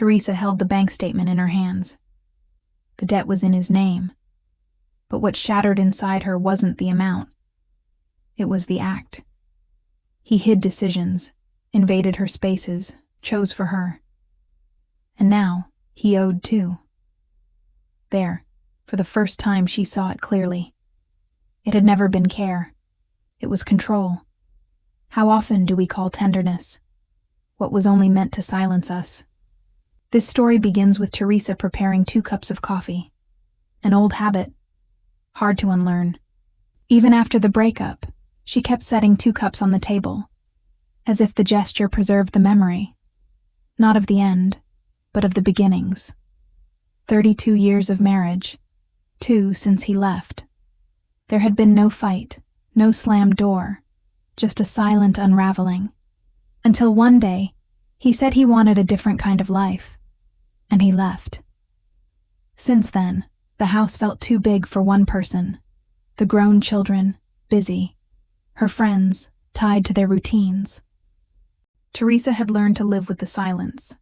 Teresa held the bank statement in her hands. The debt was in his name, but what shattered inside her wasn't the amount. It was the act. He hid decisions, invaded her spaces, chose for her. And now, he owed too. There, for the first time she saw it clearly. It had never been care. It was control. How often do we call tenderness what was only meant to silence us? This story begins with Teresa preparing 2 cups of coffee. An old habit, hard to unlearn. Even after the breakup, she kept setting 2 cups on the table, as if the gesture preserved the memory, not of the end, but of the beginnings. 32 years of marriage, 2 since he left. There had been no fight, no slammed door, just a silent unraveling. Until one day, he said he wanted a different kind of life, and he left. Since then, the house felt too big for one person. The grown children, busy. Her friends, tied to their routines. Teresa had learned to live with the silence,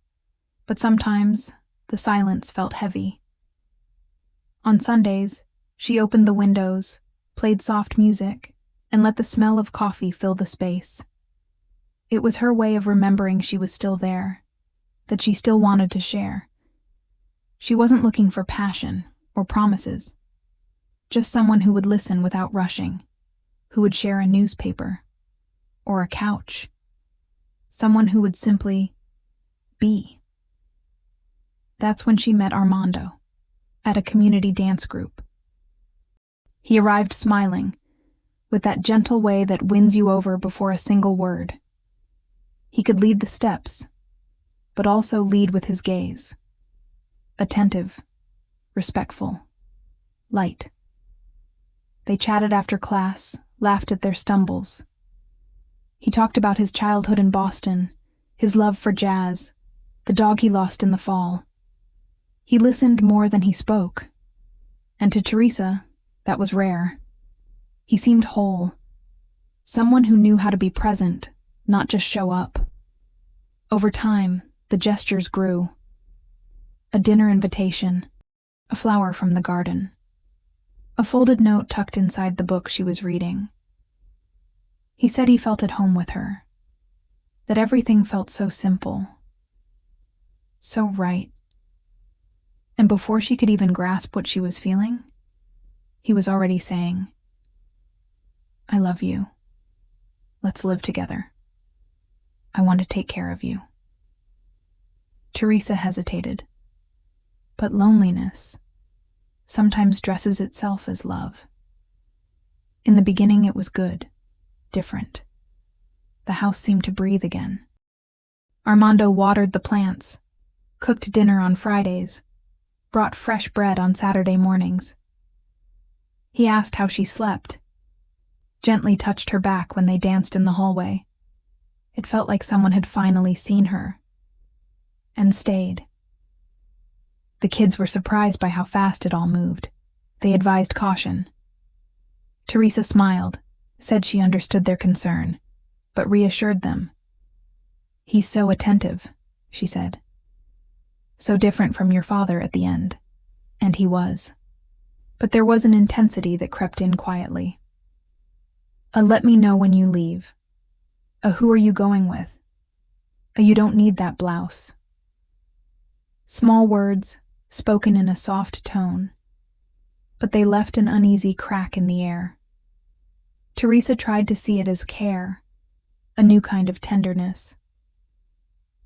but sometimes the silence felt heavy. On Sundays, she opened the windows, played soft music, and let the smell of coffee fill the space. It was her way of remembering she was still there, that she still wanted to share. She wasn't looking for passion or promises, just someone who would listen without rushing, who would share a newspaper or a couch, someone who would simply be. That's when she met Armando, at a community dance group. He arrived smiling, with that gentle way that wins you over before a single word. He could lead the steps, but also lead with his gaze. Attentive, respectful, light. They chatted after class, laughed at their stumbles. He talked about his childhood in Boston, his love for jazz, the dog he lost in the fall. He listened more than he spoke, and to Teresa, that was rare. He seemed whole, someone who knew how to be present, not just show up. Over time, the gestures grew. A dinner invitation, a flower from the garden, a folded note tucked inside the book she was reading. He said he felt at home with her, that everything felt so simple, so right. And before she could even grasp what she was feeling, he was already saying, "I love you. Let's live together. I want to take care of you." Teresa hesitated. But loneliness sometimes dresses itself as love. In the beginning it was good, different. The house seemed to breathe again. Armando watered the plants, cooked dinner on Fridays, brought fresh bread on Saturday mornings. He asked how she slept, gently touched her back when they danced in the hallway. It felt like someone had finally seen her, and stayed. The kids were surprised by how fast it all moved. They advised caution. Teresa smiled, said she understood their concern, but reassured them. "He's so attentive," she said. "So different from your father at the end." And he was. But there was an intensity that crept in quietly. A "let me know when you leave." A "who are you going with?" A "you don't need that blouse." Small words, spoken in a soft tone, but they left an uneasy crack in the air. Teresa tried to see it as care, a new kind of tenderness.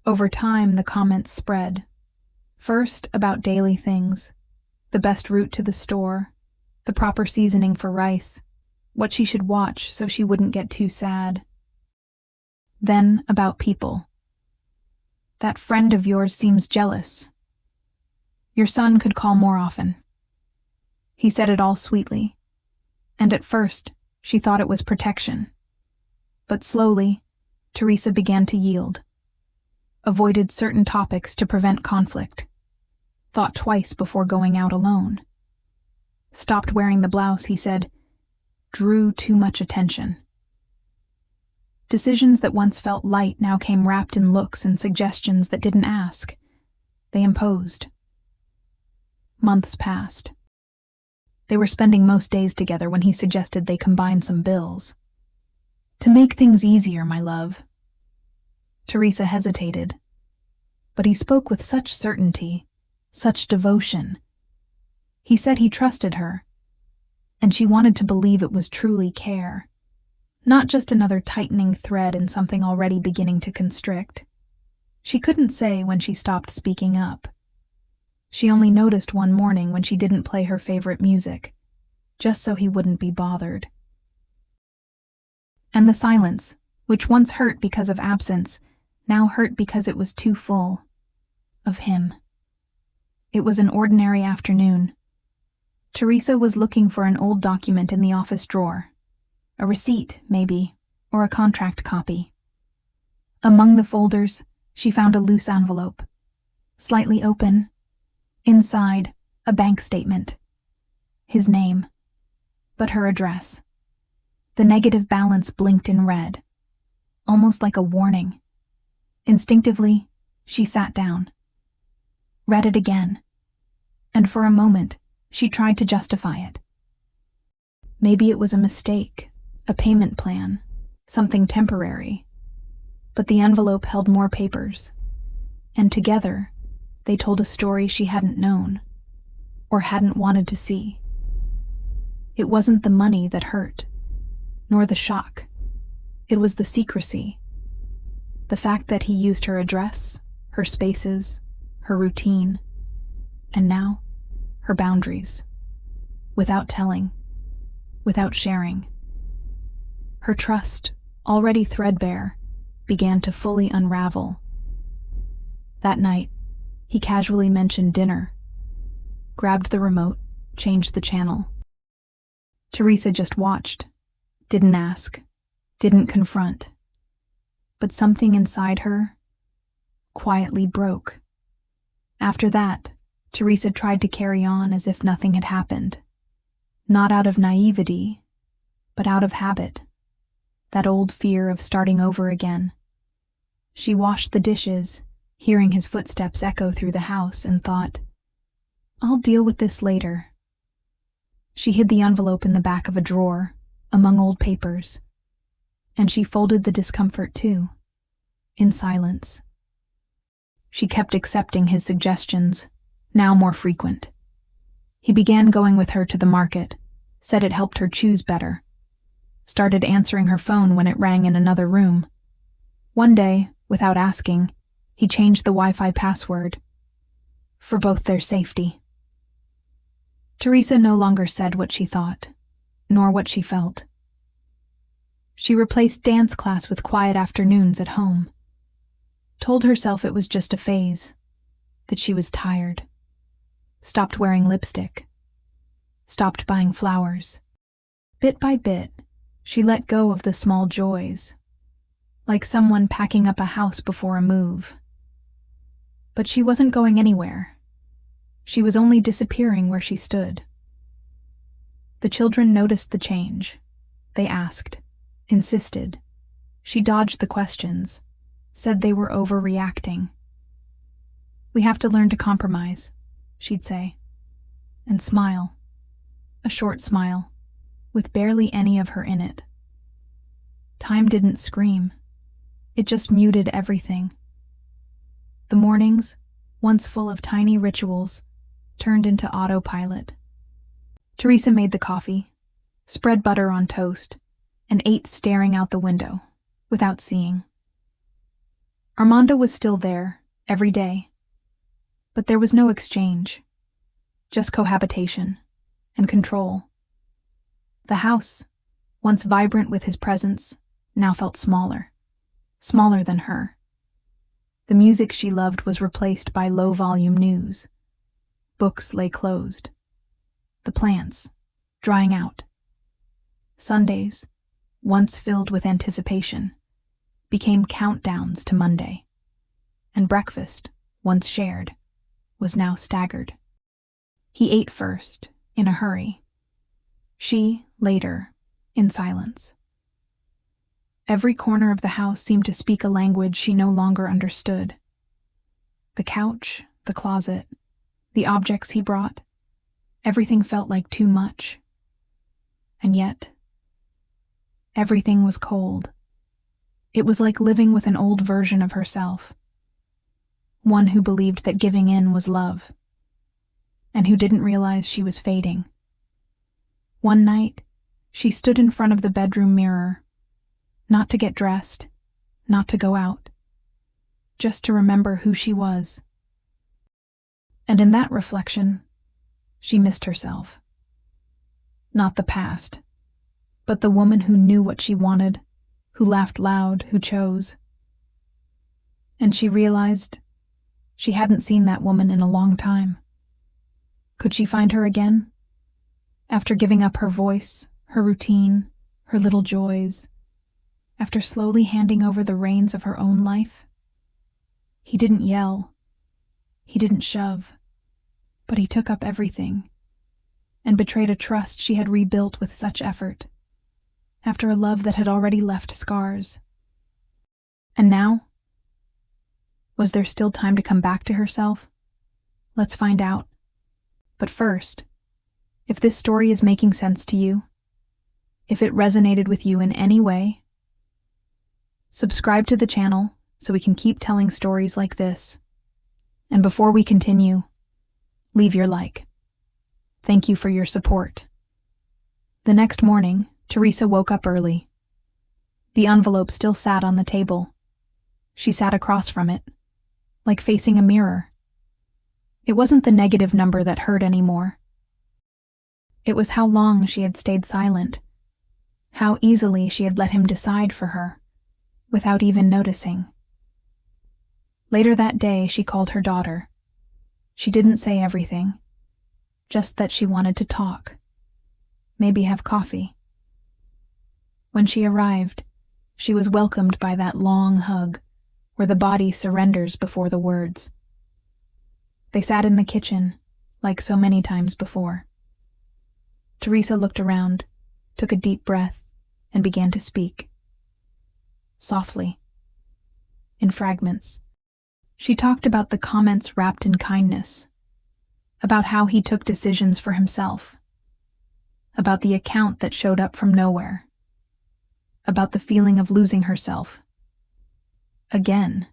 Over time, the comments spread. First, about daily things, the best route to the store, the proper seasoning for rice, what she should watch so she wouldn't get too sad. Then, about people. "That friend of yours seems jealous. Your son could call more often." He said it all sweetly, and at first, she thought it was protection. But slowly, Teresa began to yield. Avoided certain topics to prevent conflict. Thought twice before going out alone. Stopped wearing the blouse, he said, drew too much attention. Decisions that once felt light now came wrapped in looks and suggestions that didn't ask. They imposed. Months passed. They were spending most days together when he suggested they combine some bills. "To make things easier, my love." Teresa hesitated, but he spoke with such certainty, such devotion. He said he trusted her, and she wanted to believe it was truly care, not just another tightening thread in something already beginning to constrict. She couldn't say when she stopped speaking up. She only noticed one morning when she didn't play her favorite music, just so he wouldn't be bothered. And the silence, which once hurt because of absence, now hurt because it was too full of him. It was an ordinary afternoon. Teresa was looking for an old document in the office drawer. A receipt, maybe, or a contract copy. Among the folders, she found a loose envelope, slightly open. Inside, a bank statement. His name, but her address. The negative balance blinked in red, almost like a warning. Instinctively, she sat down, read it again, and for a moment, she tried to justify it. Maybe it was a mistake, a payment plan, something temporary. But the envelope held more papers, and together, they told a story she hadn't known, or hadn't wanted to see. It wasn't the money that hurt, nor the shock. It was the secrecy. The fact that he used her address, her spaces, her routine, and now, her boundaries. Without telling, without sharing. Her trust, already threadbare, began to fully unravel. That night, he casually mentioned dinner, grabbed the remote, changed the channel. Teresa just watched, didn't ask, didn't confront. But something inside her quietly broke. After that, Teresa tried to carry on as if nothing had happened. Not out of naivety, but out of habit. That old fear of starting over again. She washed the dishes, hearing his footsteps echo through the house, and thought, "I'll deal with this later." She hid the envelope in the back of a drawer, among old papers, and she folded the discomfort too, in silence. She kept accepting his suggestions, now more frequent. He began going with her to the market, said it helped her choose better, started answering her phone when it rang in another room. One day, without asking, he changed the Wi-Fi password, for both their safety. Teresa no longer said what she thought, nor what she felt. She replaced dance class with quiet afternoons at home, told herself it was just a phase, that she was tired, stopped wearing lipstick, stopped buying flowers. Bit by bit, she let go of the small joys, like someone packing up a house before a move. But she wasn't going anywhere. She was only disappearing where she stood. The children noticed the change. They asked, insisted. She dodged the questions, said they were overreacting. "We have to learn to compromise," she'd say, and smile. A short smile, with barely any of her in it. Time didn't scream. It just muted everything. The mornings, once full of tiny rituals, turned into autopilot. Teresa made the coffee, spread butter on toast, and ate staring out the window, without seeing. Armando was still there, every day. But there was no exchange, just cohabitation and control. The house, once vibrant with his presence, now felt smaller than her. The music she loved was replaced by low-volume news. Books lay closed. The plants, drying out. Sundays, once filled with anticipation, became countdowns to Monday. And breakfast, once shared, was now staggered. He ate first, in a hurry. She, later, in silence. Every corner of the house seemed to speak a language she no longer understood. The couch, the closet, the objects he brought. Everything felt like too much. And yet, everything was cold. It was like living with an old version of herself. One who believed that giving in was love, and who didn't realize she was fading. One night, she stood in front of the bedroom mirror, not to get dressed, not to go out, just to remember who she was. And in that reflection, she missed herself. Not the past, but the woman who knew what she wanted, who laughed loud, who chose. And she realized she hadn't seen that woman in a long time. Could she find her again? After giving up her voice, her routine, her little joys, after slowly handing over the reins of her own life? He didn't yell. He didn't shove. But he took up everything and betrayed a trust she had rebuilt with such effort, after a love that had already left scars. And now? Was there still time to come back to herself? Let's find out. But first, if this story is making sense to you, if it resonated with you in any way, subscribe to the channel so we can keep telling stories like this. And before we continue, leave your like. Thank you for your support. The next morning, Teresa woke up early. The envelope still sat on the table. She sat across from it, like facing a mirror. It wasn't the negative number that hurt anymore. It was how long she had stayed silent, how easily she had let him decide for her, without even noticing. Later that day, she called her daughter. She didn't say everything, just that she wanted to talk, maybe have coffee. When she arrived, she was welcomed by that long hug, where the body surrenders before the words. They sat in the kitchen, like so many times before. Teresa looked around, took a deep breath, and began to speak. Softly, in fragments. She talked about the comments wrapped in kindness, about how he took decisions for himself, about the account that showed up from nowhere, about the feeling of losing herself. Again.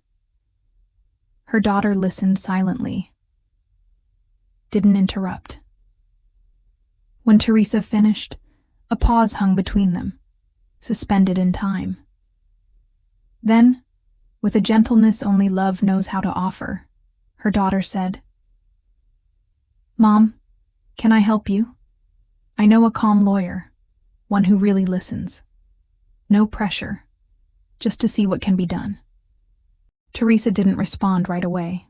Her daughter listened silently, didn't interrupt. When Teresa finished, a pause hung between them, suspended in time. Then, with a gentleness only love knows how to offer, her daughter said, "Mom, can I help you? I know a calm lawyer, one who really listens. No pressure, just to see what can be done." Teresa didn't respond right away,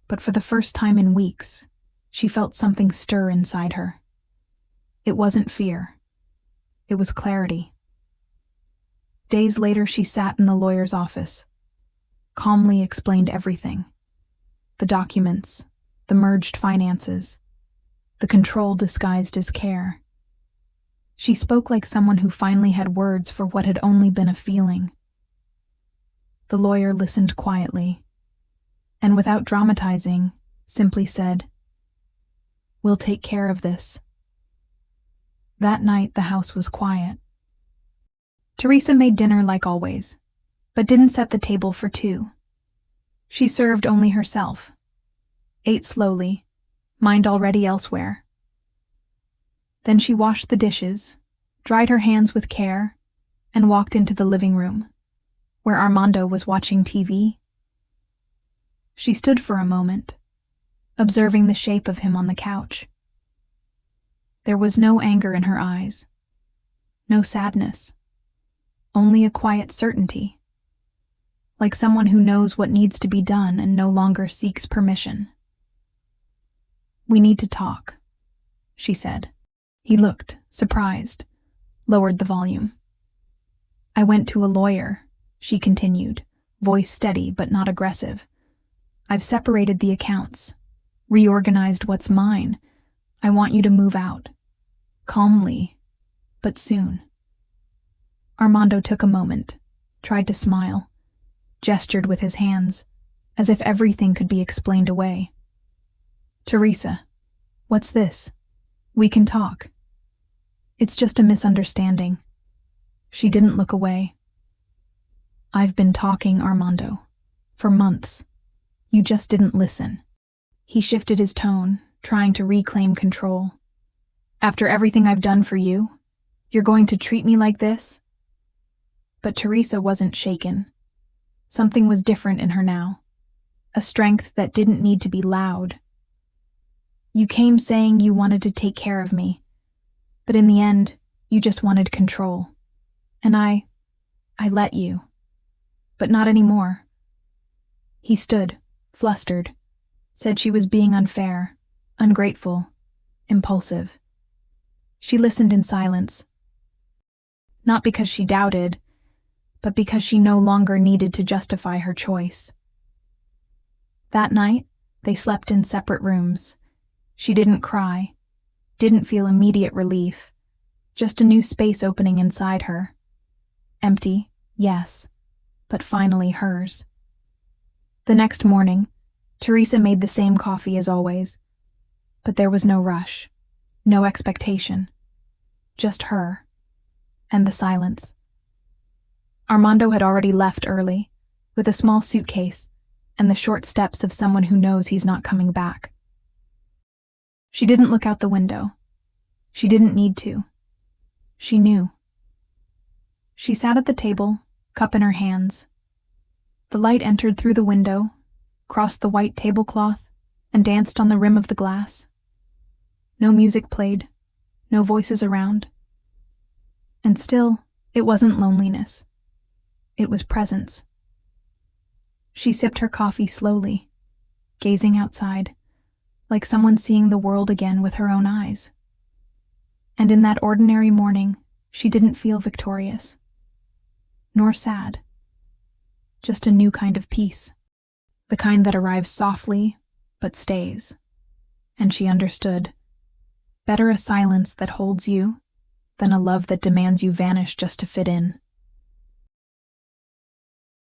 but for the first time in weeks, she felt something stir inside her. It wasn't fear. It was clarity. Days later, she sat in the lawyer's office, calmly explained everything. The documents, the merged finances, the control disguised as care. She spoke like someone who finally had words for what had only been a feeling. The lawyer listened quietly, and without dramatizing, simply said, "We'll take care of this." That night, the house was quiet. Teresa made dinner like always, but didn't set the table for two. She served only herself, ate slowly, mind already elsewhere. Then she washed the dishes, dried her hands with care, and walked into the living room, where Armando was watching TV. She stood for a moment, observing the shape of him on the couch. There was no anger in her eyes, no sadness, only a quiet certainty, like someone who knows what needs to be done and no longer seeks permission. "We need to talk," she said. He looked, surprised, lowered the volume. "I went to a lawyer," she continued, voice steady but not aggressive. "I've separated the accounts, reorganized what's mine. I want you to move out. Calmly, but soon." Armando took a moment, tried to smile, gestured with his hands, as if everything could be explained away. "Teresa, what's this? We can talk." "It's just a misunderstanding." She didn't look away. "I've been talking, Armando. For months. You just didn't listen." He shifted his tone, trying to reclaim control. "After everything I've done for you, you're going to treat me like this?" But Teresa wasn't shaken. Something was different in her now. A strength that didn't need to be loud. "You came saying you wanted to take care of me, but in the end, you just wanted control. And I let you. But not anymore." He stood, flustered, said she was being unfair, ungrateful, impulsive. She listened in silence. Not because she doubted, but because she no longer needed to justify her choice. That night, they slept in separate rooms. She didn't cry, didn't feel immediate relief, just a new space opening inside her. Empty, yes, but finally hers. The next morning, Teresa made the same coffee as always, but there was no rush, no expectation, just her, and the silence. Armando had already left early, with a small suitcase and the short steps of someone who knows he's not coming back. She didn't look out the window. She didn't need to. She knew. She sat at the table, cup in her hands. The light entered through the window, crossed the white tablecloth, and danced on the rim of the glass. No music played, no voices around. And still, it wasn't loneliness. It was presence. She sipped her coffee slowly, gazing outside, like someone seeing the world again with her own eyes. And in that ordinary morning, she didn't feel victorious, nor sad. Just a new kind of peace, the kind that arrives softly, but stays. And she understood. Better a silence that holds you than a love that demands you vanish just to fit in.